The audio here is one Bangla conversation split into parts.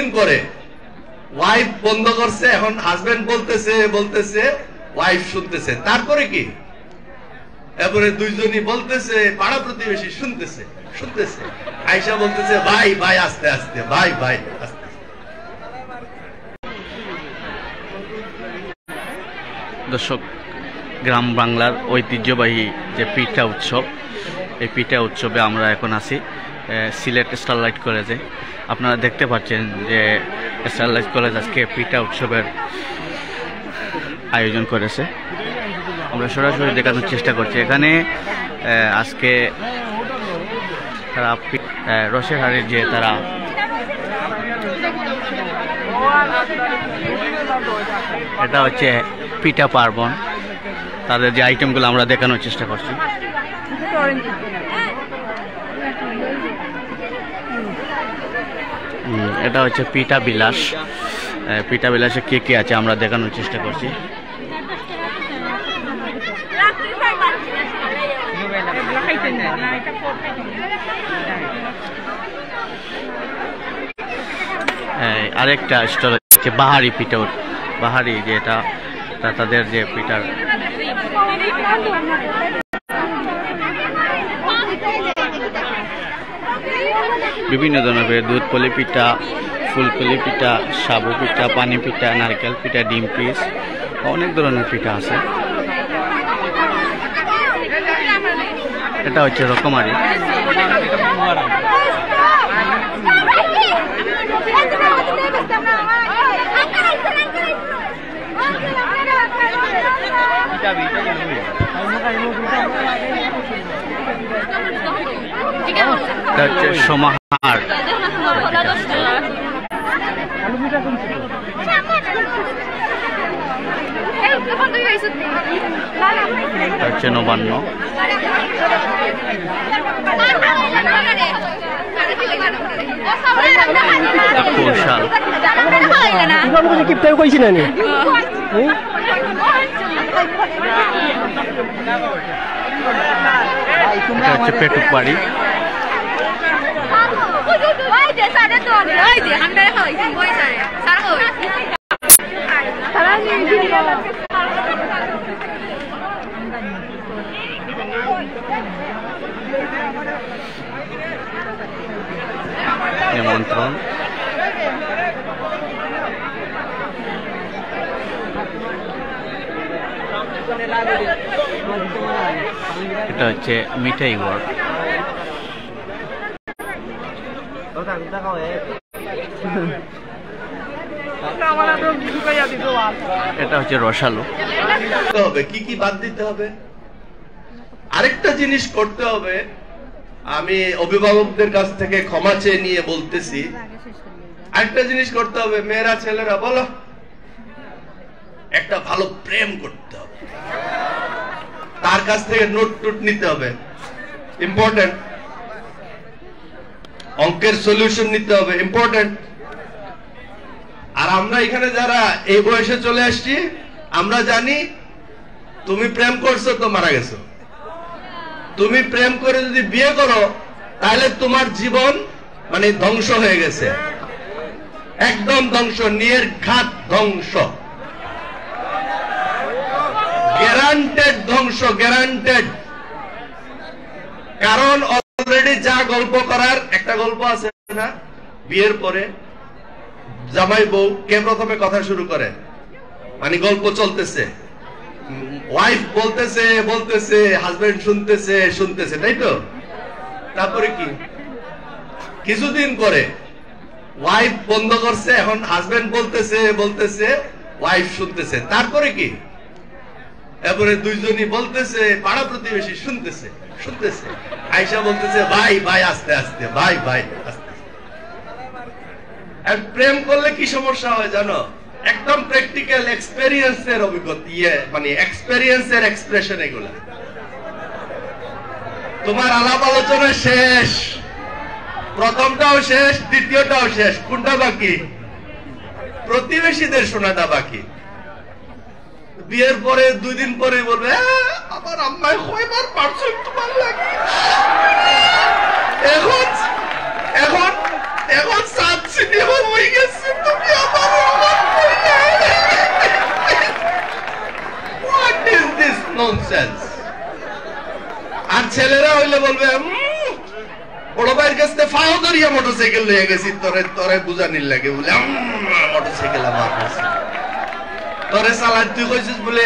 কিছুদিন পরে ওয়াইফ বন্ধ করছে, এখন হাজবেন্ড বলতেছে ওয়াইফ শুনতেছে, তারপরে কি এরপরে দুইজনই বলতেছে, পাড়া প্রতিবেশী শুনতেছে, আয়শা বলতেছে ভাই ভাই আস্তে আস্তে, ভাই ভাই আস্তে। দর্শক, গ্রাম বাংলার ঐতিহ্যবাহী যে পিঠা উৎসব, এই পিঠা উৎসবে আমরা এখন আছি সিলেট স্টারলাইট কলেজে। আপনারা দেখতে পাচ্ছেন যে স্টারলাইট কলেজ আজকে পিঠা উৎসবের আয়োজন করেছে। আমরা সরাসরি দেখানোর চেষ্টা করছি। এখানে আজকে তারা রসের হাড়ির যে তারা এটা হচ্ছে পিঠা পার্বণ, তাদের যে আইটেমগুলো আমরা দেখানোর চেষ্টা করছি। এটা হচ্ছে পিঠা বিলাস। পিঠা বিলাসে কে কে আছে আমরা দেখানোর চেষ্টা করছি। আরেকটা স্টল হচ্ছে বাহারি পিঠা, বাহারি যেটা তাদের যে পিঠার বিভিন্ন ধরনের দুধ পুলি পিঠা, ফুলপুলি পিঠা, সাবু পিঠা, পানি পিঠা, নারকেল পিঠা, ডিম পিস, অনেক ধরনের পিঠা আছে। এটা হচ্ছে রকমারি। এটা হচ্ছে সমাহার। হচ্ছে নবান্ন। কৌশল এটা হচ্ছে পেটুক বাড়ি। নিমন্ত্রণ। এটা হচ্ছে মিঠাই ওয়ার্ক। এটা হচ্ছে রসালো। কি কি বাদ দিতে হবে? আরেকটা জিনিস করতে হবে, আমি অভিভাবকদের কাছ থেকে ক্ষমা চেয়ে নিয়ে বলতেছি, আরেকটা জিনিস করতে হবে, মেয়েরা ছেলেরা বলো, একটা ভালো প্রেম করতে হবে, তার কাছ থেকে নোট টুট নিতে হবে, ইম্পর্টেন্ট। অঙ্কের সলিউশন নিতে হবে, ইম্পর্টেন্ট। আর আমরা এখানে যারা এই বয়সে চলে আসছি, আমরা জানি তুমি প্রেম করছো তো মারা গেছো। তুমি প্রেম করে যদি বিয়ে করো তাহলে তোমার জীবন মানে ধ্বংস হয়ে গেছে, একদম ধ্বংস, নির্ঘাত ধ্বংস, গ্যারান্টেড ধ্বংস, গ্যারান্টেড। কারণ অলরেডি যা গল্প করার, একটা গল্প আছে না, বিয়ের পরে জামাই বউ কে প্রথমে কথা শুরু করে, মানে গল্প চলতেছে, ওয়াইফ বলতেছে হাজবেন্ড শুনতেছে, তাই তো? তারপরে কি কিছুদিন পরে ওয়াইফ বন্ধ করছে, এখন হাজবেন্ড বলতেছে ওয়াইফ শুনতেছে, তারপরে কি এরপরে দুইজনই বলতেছে, পাড়া প্রতিবেশী শুনতেছে, আয়শা বলতেছে ভাই ভাই আস্তে আস্তে, ভাই ভাই আস্তে। আর প্রেম করলে কি সমস্যা হয় জানো? একদম প্র্যাকটিক্যাল এক্সপেরিয়েন্সের অভিজ্ঞতা, মানে এক্সপেরিয়েন্সের এক্সপ্রেশন এগুলা। তোমার আলাপ আলোচনা শেষ, প্রথমটাও শেষ, দ্বিতীয়টাও শেষ, কোনটা বাকি? প্রতিবেশীদের শোনাটা বাকি। বিয়ের পরে 2 দিন পরে বলবে আমার আম্মায় কয়বার পারছো তোমার লাগে, এখন সাত সিনেমা হয়ে গেছে। ছেলেরা হইলে বলবে বড় ভাইয়ের কাছ থেকে ফাও ধরিয়া মোটরসাইকেল লইয়া গেছি, তোরে তোরে বুঝানির লাগে বলে মোটরসাইকেল আমার কাছে তোরে চালা, তুই কইছিস বলে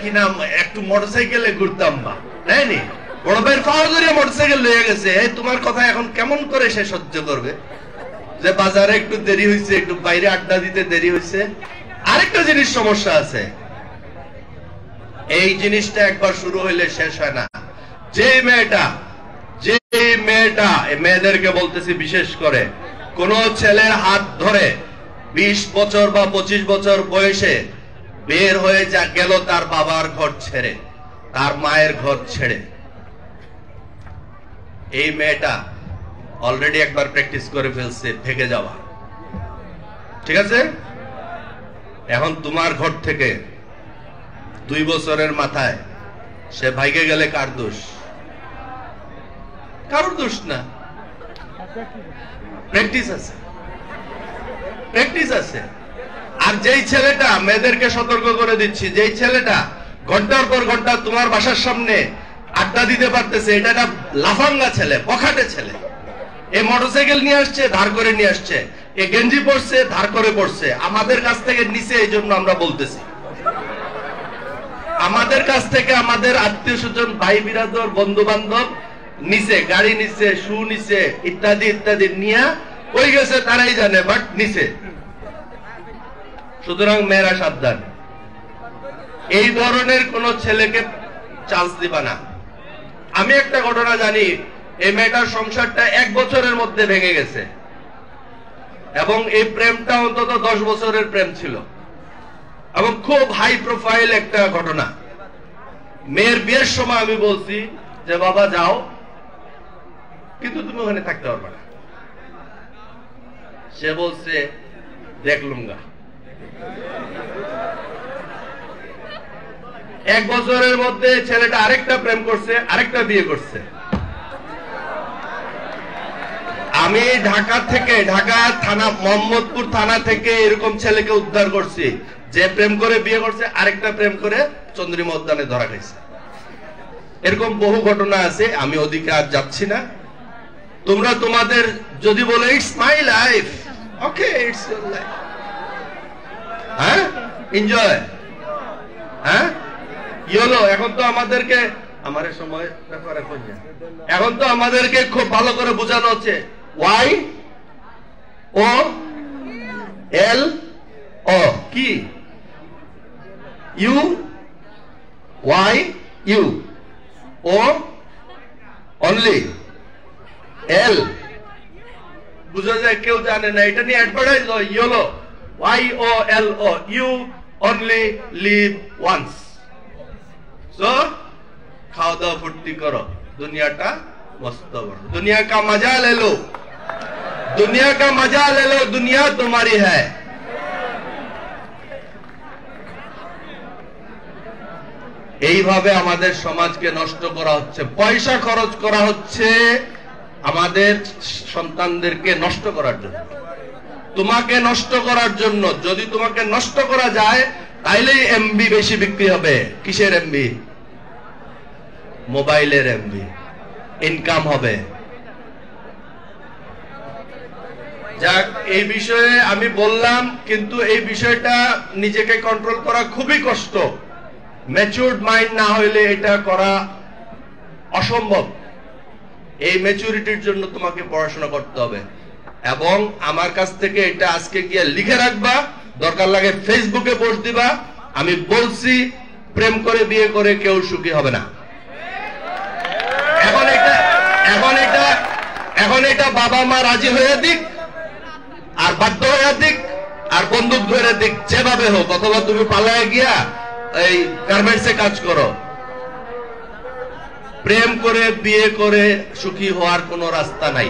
কি নাম একটু মোটরসাইকেলে ঘুরতাম বা তাই নি, বড় ভাইয়ের ফাও ধরিয়া মোটরসাইকেল লইয়া গেছে। তোমার কথা এখন কেমন করে সে সহ্য করবে যে বাজারে একটু দেরি হয়েছে, একটু বাইরে আড্ডা দিতে দেরি হয়েছে। আরেকটা জিনিস সমস্যা আছে, এই জিনিসটা একবার শুরু হইলে শেষ হয় না। যে মেয়েটা মেয়েদেরকে বলতেছি বিশেষ করে, কোন ছেলের হাত ধরে 20 বছর বা 25 বছর বয়সে বের হয়ে যা গেল তার বাবার ঘর ছেড়ে, তার মায়ের ঘর ছেড়ে, এই মেয়েটা অলরেডি একবার প্র্যাকটিস করে ফেলছে ভেগে যাওয়া, ঠিক আছে? এখন তোমার ঘর থেকে 2 বছরের মাথায় সে ভাইগে গেলে কার দোষ? কারোর দোষ না, প্র্যাকটিস আছে। আর যেই ছেলেটা, মেয়েদেরকে সতর্ক করে দিচ্ছি, যেই ছেলেটা ঘন্টার পর ঘন্টা তোমার বাসার সামনে আড্ডা দিতে পারতেছে, এটা একটা লাফাঙ্গা ছেলে, বখাটে ছেলে। এ মোটরসাইকেল নিয়ে আসছে, ধার করে নিয়ে আসছে, এ গেঞ্জি পরছে, ধার করে পরছে, আমাদের কাছ থেকে নিচে। এই জন্য আমরা বলতেছি, আমাদের কাছ থেকে আমাদের আত্মীয় স্বজন, ভাই বিরাদর, বন্ধু বান্ধব নিচে, গাড়ি নিচে, শু নিচে, ইত্যাদি ইত্যাদি নিয়ে কই গেছে তারাই জানে, বাট নিচে। সুতরাং মেয়েরা সাবধান, এই ধরনের কোন ছেলেকে চান্স দিবা না। আমি একটা ঘটনা জানি, এই মেয়েটার সংসারটা 1 বছরের মধ্যে ভেঙে গেছে, এবং এই প্রেমটা অন্তত 10 বছরের প্রেম ছিল, এবং খুব হাই প্রোফাইল একটা ঘটনা। মেয়ের বিয়ের সময় আমি বলছি যে বাবা যাও, কিন্তু তুমি ওখানে থাকতে পারবে না। সে বলছে দেখলুঙ্গা। 1 বছরের মধ্যে ছেলেটা আরেকটা প্রেম করছে, আরেকটা বিয়ে করছে। আমি ঢাকা থানা, মোহাম্মদপুর থানা থেকে এরকম ছেলেকে উদ্ধার করছি, যে প্রেম করে বিয়ে করছে, আরেকটা প্রেম করে চন্দ্রিমা উদ্যানে ধরা খাইছে। এরকম বহু ঘটনা আছে, আমি ওদিকে আর যাচ্ছি না। তোমরা তোমাদের যদি বলো it's my life, okay, it's your life, হ্যাঁ, এনজয়, হ্যাঁ, ইয়োলো। এখন তো আমাদেরকে, আমার সময় এখন তো আমাদেরকে খুব ভালো করে বোঝানো হচ্ছে, YOLO কি, YU O only L বুঝা যায়, কেউ জানে না। এটা নিয়ে অ্যাডভার্টাইজ হয়, yellow, YOLO, you only live once. So খাওয়া দাওয়া ফুর্তি করো, দুনিয়াটা মস্ত বড়, দুনিয়া কা মজা লে লো, দুনিয়া কা মজা লে লো, দুনিয়া তোমারি হ্যায়। এইভাবে আমাদের সমাজকে নষ্ট করা হচ্ছে, পয়সা খরচ করা হচ্ছে আমাদের সন্তানদেরকে নষ্ট করার জন্য, তোমাকে নষ্ট করার জন্য। যদি তোমাকে নষ্ট করা যায় তাইলেই এমবি বেশি বিক্রি হবে। কিসের এমবি? মোবাইলের এমবি, ইনকাম হবে। যাক, এই বিষয়ে আমি বললাম, কিন্তু এই বিষয়টা নিজেকে কন্ট্রোল করা খুবই কষ্ট। ম্যাচিউরড মাইন্ড না হইলে এটা করা অসম্ভব। এই ম্যাচুরিটির জন্য তোমাকে পড়াশোনা করতে হবে, এবং আমার কাছ থেকে এটা আজকে গিয়ে লিখে রাখবা, দরকার লাগে ফেসবুকে পোস্ট দিবা। আমি বলছি, প্রেম করে বিয়ে করে কেউ সুখী হবে না। এখন এটা বাবা মা রাজি হয়ে দিক, আর বাধ্য হয়ে দিক, আর বন্দুক ধরে দিক, যেভাবে হোক, অথবা তুমি পালায় গিয়া এই গার্মেন্টসে কাজ করো। প্রেম করে বিয়ে করে সুখী হওয়ার কোনো রাস্তা নাই।